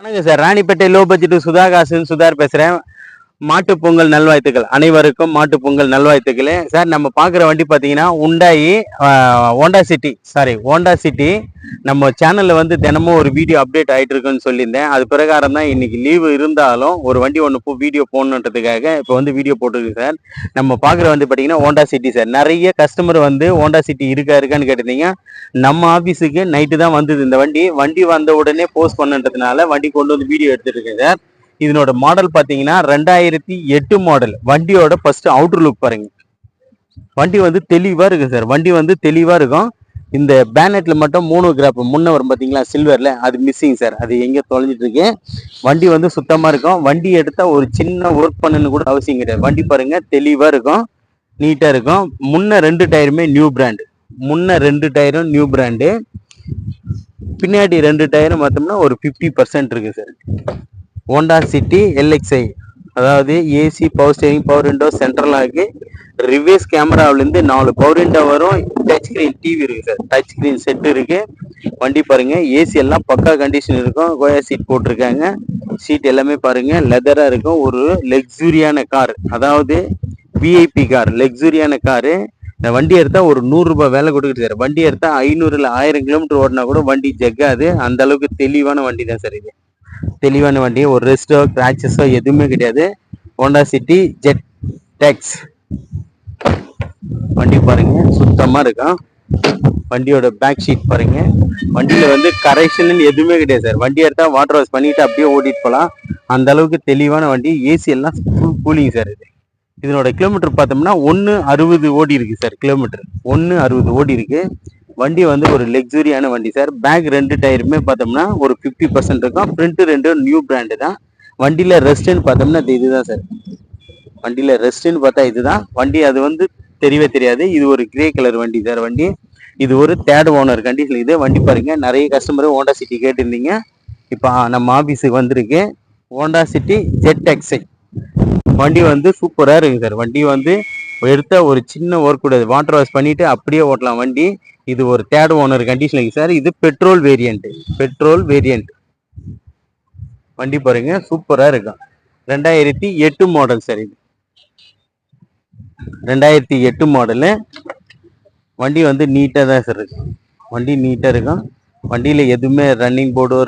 வணக்கம் sir. Ranipet low budget சுதாகாசன் சுதார் பேசுறேன். மாட்டு பொங்கல் நல்வாழ்த்துக்கள். அனைவருக்கும் மாட்டு பொங்கல் நல்வாழ்த்துக்கள். சார், நம்ம பார்க்குற வண்டி பார்த்தீங்கன்னா உண்டாயி ஹோண்டா சிட்டி. நம்ம சேனலில் வந்து தினமும் ஒரு வீடியோ அப்டேட் ஆகிட்டு இருக்குன்னு சொல்லியிருந்தேன். அது பிரகாரம் தான் இன்னைக்கு லீவு இருந்தாலும் ஒரு வண்டி ஒன்று வீடியோ போடணுன்றதுக்காக இப்போ வந்து வீடியோ போட்டிருக்கு சார். நம்ம பார்க்குற வந்து பார்த்தீங்கன்னா ஹோண்டா சிட்டி சார். நிறைய கஸ்டமர் வந்து ஹோண்டா சிட்டி இருக்கான்னு கேட்டிருந்தீங்க. நம்ம ஆஃபீஸுக்கு நைட்டு தான் வந்தது இந்த வண்டி வந்த உடனே போஸ்ட் பண்ணுன்றதுனால வண்டி கொண்டு வந்து வீடியோ எடுத்துட்டு இருக்கேன் சார். இதனோட மாடல் பாத்தீங்கன்னா 2008 மாடல். வண்டியோட ஃபர்ஸ்ட் அவுட்டர் லுக் பாருங்க. வண்டி வந்து தெளிவா இருக்கு சார். வண்டி வந்து தெளிவா இருக்கும். இந்த பேனட்ல மட்டும் 3 கிராப் முன்ன வரும் பாத்தீங்களா சில்வர்ல, அது மிஸ்ஸிங் சார். அது எங்க தொலைஞ்சிட்டு இருக்கு. வண்டி வந்து சுத்தமா இருக்கும். வண்டி எடுத்தா ஒரு சின்ன ஒர்க் பண்ணணும்னு கூட அவசியம் கிடையாது. வண்டி பாருங்க தெளிவா இருக்கும், நீட்டா இருக்கும். முன்ன 2 டயருமே நியூ பிராண்ட். முன்ன 2 டயரும் நியூ பிராண்டு. பின்னாடி 2 டயரும் பார்த்தோம்னா ஒரு 50% இருக்கு சார். ஹோண்டா சிட்டி LXI, அதாவது AC, power steering, power window, central lock, reverse கேமராவிலேருந்து 4 பவர் விண்டோ வரும். டச் ஸ்கிரீன் டிவி இருக்கு சார். டச் ஸ்கிரீன் செட் இருக்கு. வண்டி பாருங்க, ஏசி எல்லாம் பக்கா கண்டிஷன் இருக்கும். கோயா சீட் போட்டிருக்காங்க. சீட் எல்லாமே பாருங்க லெதரா இருக்கும். ஒரு லக்ஸுரியான கார், அதாவது விஐபி கார், லக்ஸுரியான காரு. இந்த வண்டி எடுத்தா ஒரு 100 ரூபாய் வேலை கொடுக்குது சார். வண்டி எடுத்தா 500 இல்லை 1000 கிலோமீட்டர் ஓடினா கூட வண்டி ஜெக்காது. அந்த அளவுக்கு தெளிவான வண்டி தான் சார் இது. தெளிவான வண்டி. ஒரு ரெஸ்டோ கிராச்சஸோ எதுவுமே கிடையாது. ஹோண்டா சிட்டி ஜெட் டெக்ஸ் வண்டி பாருங்க, சுத்தமா இருக்கும். வண்டியோட பேக் ஷீட் பாருங்க. வண்டியில வந்து கரெக்ஷன் எதுவுமே கிடையாது சார். வண்டி எடுத்தா வாட்டர் வாஷ் பண்ணிட்டு அப்படியே ஓட்டிட்டு போகலாம். அந்த அளவுக்கு தெளிவான வண்டி. ஏசி எல்லாம் ஃபுல் கூலிங் சார். இதனோட கிலோமீட்டர் பார்த்தோம்னா 160 ஓடி இருக்கு சார். கிலோமீட்டர் 160 ஓடி இருக்கு. வண்டி வந்து ஒரு லக்ஸுரியான வண்டி சார். பேக் 2 டயருமே பார்த்தோம்னா ஒரு 50% இருக்கும். ஃப்ரண்ட் 2 நியூ பிராண்டு தான். வண்டியில ரெஸ்ட்னு பார்த்தோம்னா இதுதான் சார். வண்டியில ரெஸ்ட்னு பார்த்தா இதுதான் வண்டி. அது வந்து தெரியவே தெரியாது. இது ஒரு கிரே கலர் வண்டி சார். வண்டி இது ஒரு தேர்ட் ஓனர் கண்டிஷன். இது வண்டி பாருங்க, நிறைய கஸ்டமர் ஹோண்டா சிட்டி கேட்டிருந்தீங்க. இப்போ நம்ம ஆஃபீஸுக்கு வந்திருக்கு ஹோண்டா சிட்டி ஜெட் எக்ஸை. வண்டி வந்து சூப்பரா இருக்கு சார். வண்டி வந்து எடுத்த ஒரு சின்ன ஒர்க் கூடாது. வாட்டர் வாஷ் பண்ணிட்டு அப்படியே ஓட்டலாம் வண்டி. இது ஒரு தேர்ட் ஓனர் கண்டிஷன் இருக்கு சார். இது பெட்ரோல் வேரியன்ட். வண்டி பாருங்க, சூப்பரா இருக்கும். 2008 மாடல் சார். இது 2008 மாடலு. வண்டி வந்து நீட்டா தான் சார் இருக்கு. வண்டி நீட்டா இருக்கும். வண்டியில எதுவுமே ரன்னிங் போர்டோ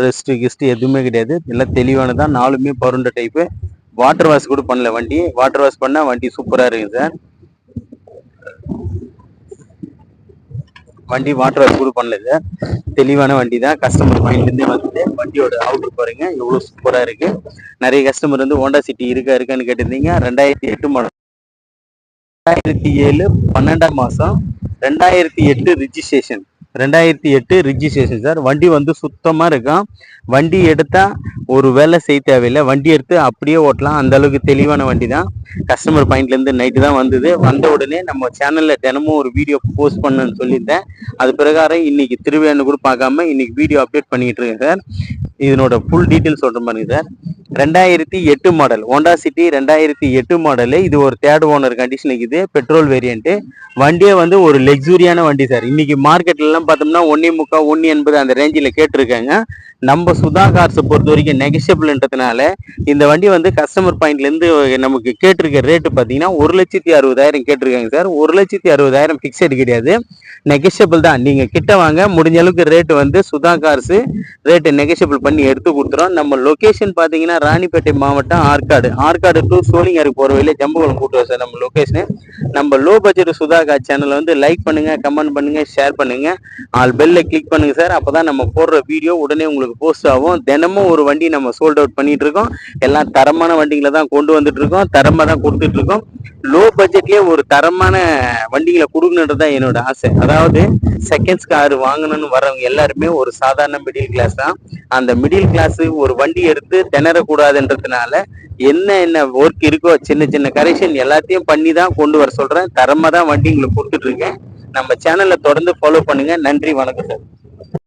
கிஸ்ட் எதுவுமே கிடையாது. எல்லாம் தெளிவானதான். 4மே பருண்ட டைப்பு. வாட்டர் வாஷ் கூட பண்ணல வண்டி. வாட்டர் வாஷ் பண்ணா வண்டி சூப்பரா இருக்கு சார். வண்டி வாட்டர் வாஷ் கூட பண்ணல சார். தெளிவான வண்டி தான். கஸ்டமர் மைண்ட்லேருந்தே வந்து வண்டியோட அவுட்ரு பாருங்க எவ்வளோ சூப்பராக இருக்கு. நிறைய கஸ்டமர் வந்து ஹோண்டா சிட்டி இருக்கான்னு கேட்டிருந்தீங்க. 2008 மாடல். 2007 12ஆம் மாதம் 2008 ரிஜிஸ்ட்ரேஷன். 2008 registration sir. வண்டி வந்து சுத்தமாக இருக்கும். வண்டி எடுத்தா ஒரு வேலை செய்ய தேவையில்லை. வண்டி எடுத்து அப்படியே ஓட்டலாம். அந்த அளவுக்கு தெளிவான வண்டி தான். கஸ்டமர் பாயிண்ட்லேருந்து நைட்டு தான் வந்தது. வந்த உடனே நம்ம சேனலில் தினமும் ஒரு வீடியோ போஸ்ட் பண்ணுன்னு சொல்லியிருந்தேன். அது பிரகாரம் இன்னைக்கு திருவிழான்னு கூட பார்க்காம இன்னைக்கு வீடியோ அப்டேட் பண்ணிட்டு இருக்கேன் சார். இதனோட ஃபுல் டீட்டெயில் சொல்ற மாதிரி sir. 2008 model Honda city 2008 model. இது ஒரு தேர்ட் ஓனர் கண்டிஷன் இருக்குது. Petrol variant. வண்டியே வந்து ஒரு லக்ஸுரியான வண்டி சார். இன்னைக்கு மார்க்கெட்ல எல்லாம் பார்த்தோம்னா 1.3 1.80 அந்த ரேஞ்சில் கேட்டிருக்காங்க. நம்ம சுதா கார்ஸை பொறுத்த வரைக்கும் நெகஷியபிள்ன்றதுனால இந்த வண்டி வந்து கஸ்டமர் பாயிண்ட்லேருந்து நமக்கு கேட்டிருக்க ரேட்டு பார்த்தீங்கன்னா 1,60,000 கேட்டிருக்காங்க சார். 1,60,000 ஃபிக்ஸட் கிடையாது, நெகஷியபிள் தான். நீங்கள் கிட்ட வாங்க, முடிஞ்ச அளவுக்கு ரேட்டு வந்து சுதா கார்ஸு ரேட்டு நெகஷியபிள் பண்ணி எடுத்து கொடுத்துறோம். நம்ம லொக்கேஷன் பார்த்தீங்கன்னா ராணிப்பேட்டை மாவட்டம் ஆற்காடு டு சோழிங்கர் போகிற வழியில ஜம்புகுளம் கூட்டுவோம் சார் நம்ம லொக்கேஷனு. நம்ம லோ பட்ஜெட் சுதா கார் சேனலை வந்து லைக் பண்ணுங்க, கமெண்ட் பண்ணுங்க, ஷேர் பண்ணுங்க, ஆல் பெல்ல கிளிக் பண்ணுங்க சார். அப்பதான் நம்ம போடுற வீடியோ உடனே உங்களுக்கு போஸ்ட் ஆகும். தினமும் ஒரு வண்டி நம்ம சோல்ட் அவுட் பண்ணிட்டு இருக்கோம். எல்லாம் தரமான வண்டிகளை தான் கொண்டு வந்துட்டு இருக்கோம். தரமா தான் கொடுத்துட்டு இருக்கோம். லோ பட்ஜெட்லயே ஒரு தரமான வண்டிகளை கொடுக்கணுன்றதுதான் என்னோட ஆசை. அதாவது செகண்ட்ஸ் கார் வாங்கணும்னு வரவங்க எல்லாருமே ஒரு சாதாரண மிடில் கிளாஸ் தான். அந்த மிடில் கிளாஸ் ஒரு வண்டி எடுத்து திணறக்கூடாதுன்றதுனால என்ன ஒர்க் இருக்கோ சின்ன சின்ன கரெக்ஷன் எல்லாத்தையும் பண்ணி தான் கொண்டு வர சொல்றேன். தரமா தான் வண்டி உங்களுக்கு கொடுத்துட்டு இருக்கேன். நம்ம சேனல்ல தொடர்ந்து ஃபாலோ பண்ணுங்க. நன்றி, வணக்கம் சார்.